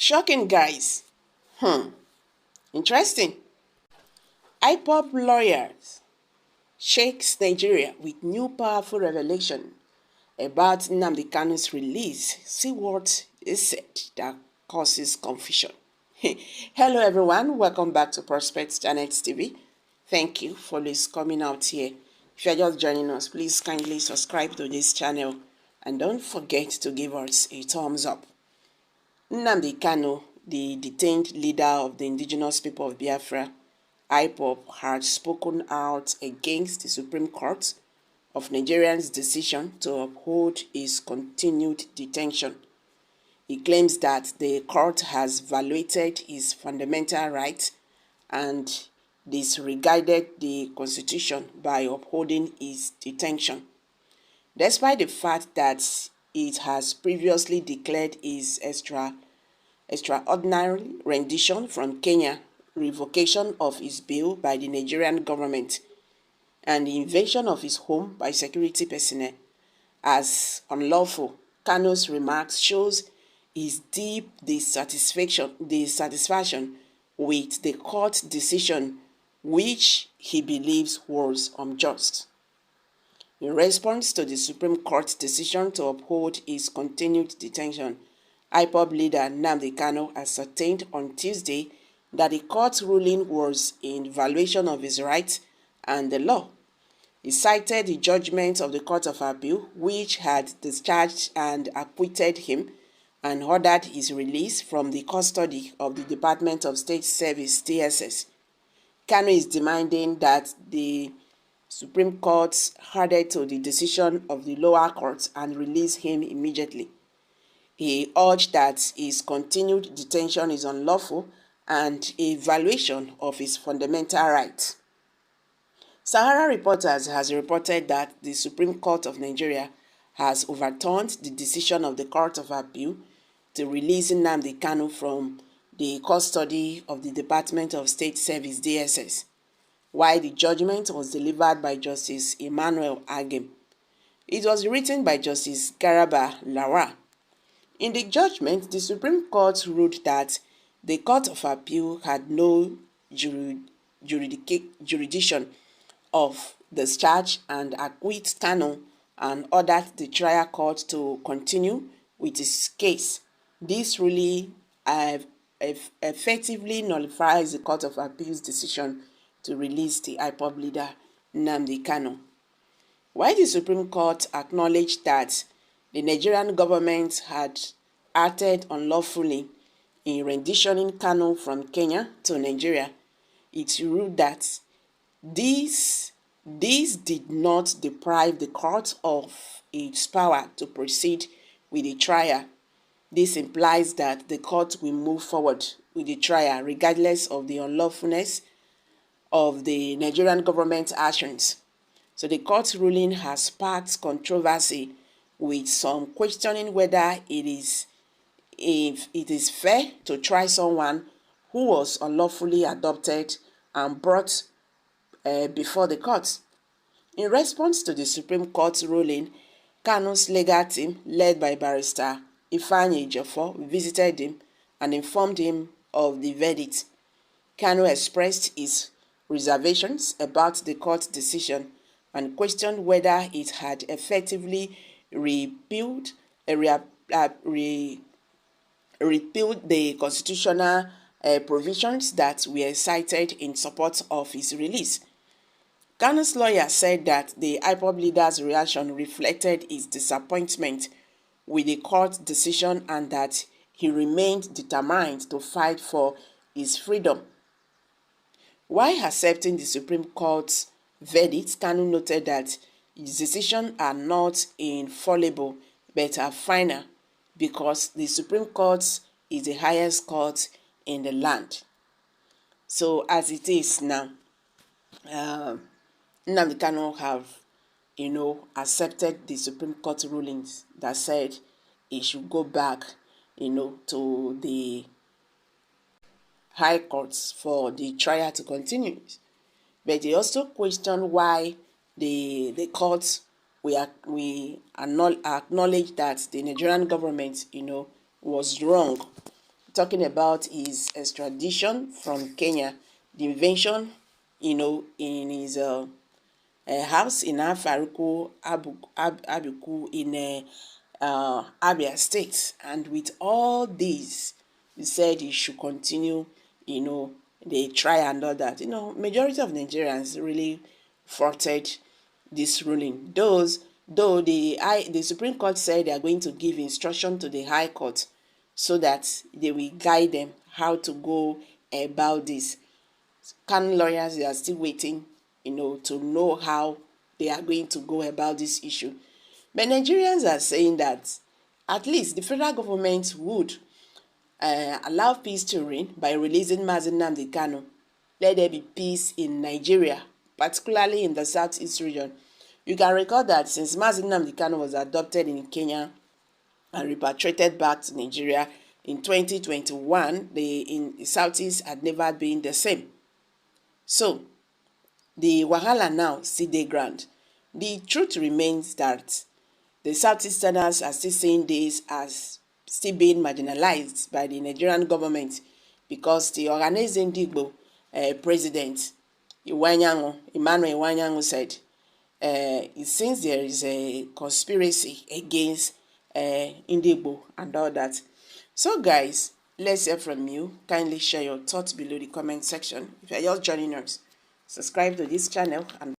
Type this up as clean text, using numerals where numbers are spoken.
Shocking, guys. Interesting. IPOB lawyers shakes Nigeria with new powerful revelation about Nnamdi Kanu's release. See what is said that causes confusion. Hello everyone, welcome back to Prospect Channel TV. Thank you for this coming out here. If you are just joining us, please kindly subscribe to this channel and don't forget to give us a thumbs up. Nnamdi Kanu, the detained leader of the indigenous people of Biafra, IPOB, had spoken out against the Supreme Court of Nigeria's decision to uphold his continued detention. He claims that the court has violated his fundamental rights and disregarded the Constitution by upholding his detention. Despite the fact that it has previously declared his extraordinary rendition from Kenya, revocation of his bail by the Nigerian government, and the invasion of his home by security personnel as unlawful, Kanu's remarks shows his deep dissatisfaction with the court decision, which he believes was unjust. In response to the Supreme Court's decision to uphold his continued detention, IPOB leader Nnamdi Kanu ascertained on Tuesday that the court's ruling was in violation of his rights and the law. He cited the judgment of the Court of Appeal, which had discharged and acquitted him and ordered his release from the custody of the Department of State Service (DSS). Kanu is demanding that the Supreme Court adhere to the decision of the lower court and release him immediately. He urged that his continued detention is unlawful and a violation of his fundamental rights. Sahara Reporters has reported that the Supreme Court of Nigeria has overturned the decision of the Court of Appeal to release Nnamdi Kanu from the custody of the Department of State Service (DSS), while the judgment was delivered by Justice Emmanuel Agim. It was written by Justice Garaba Lawal. In the judgment, the Supreme Court ruled that the Court of Appeal had no jurisdiction of discharge and acquit Kanu and ordered the trial court to continue with its case. This ruling effectively nullifies the Court of Appeal's decision to release the IPOB leader Nnamdi Kanu. While the Supreme Court acknowledged that the Nigerian government had acted unlawfully in renditioning Kanu from Kenya to Nigeria, it ruled that this did not deprive the court of its power to proceed with the trial. This implies that the court will move forward with the trial regardless of the unlawfulness of the Nigerian government's actions. So the court's ruling has sparked controversy, with some questioning whether it is fair to try someone who was unlawfully adopted and brought before the court. In response to the Supreme Court's ruling, Kanu's legal team, led by Barrister Ifeanyi Ejiofor, visited him and informed him of the verdict. Kanu expressed his reservations about the court's decision and questioned whether it had effectively repealed the constitutional provisions that were cited in support of his release. Kanu's lawyer said that the IPOB leader's reaction reflected his disappointment with the court's decision and that he remained determined to fight for his freedom. While accepting the Supreme Court's verdict, Kanu noted that his decisions are not infallible but are final because the Supreme Court is the highest court in the land. So as it is now, Nnamdi Kanu have, accepted the Supreme Court rulings that said he should go back, to the high courts for the trial to continue. But he also questioned why the courts we acknowledge that the Nigerian government, was wrong talking about his extradition from Kenya, the invention, in his house in Afaruku Abuku in Abia State. And with all these, he said he should continue, they try and all that. Majority of Nigerians really faulted this ruling. Though the Supreme Court said they are going to give instruction to the High Court so that they will guide them how to go about this. Kaun lawyers, they are still waiting, to know how they are going to go about this issue. But Nigerians are saying that at least the federal government would allow peace to reign by releasing Nnamdi Kaun. Let there be peace in Nigeria, particularly in the southeast region. You can recall that since Nnamdi Kaun was adopted in Kenya and repatriated back to Nigeria in 2021, the southeast had never been the same. So, the wahala now still dey ground. The truth remains that the Southeasterners are still seeing this as still being marginalized by the Nigerian government because the Ohaneze Ndigbo president, Emmanuel Iwanyangu, said it seems there is a conspiracy against Ndigbo and all that. So guys, let's hear from you. Kindly share your thoughts below the comment section. If you are just joining us, subscribe to this channel and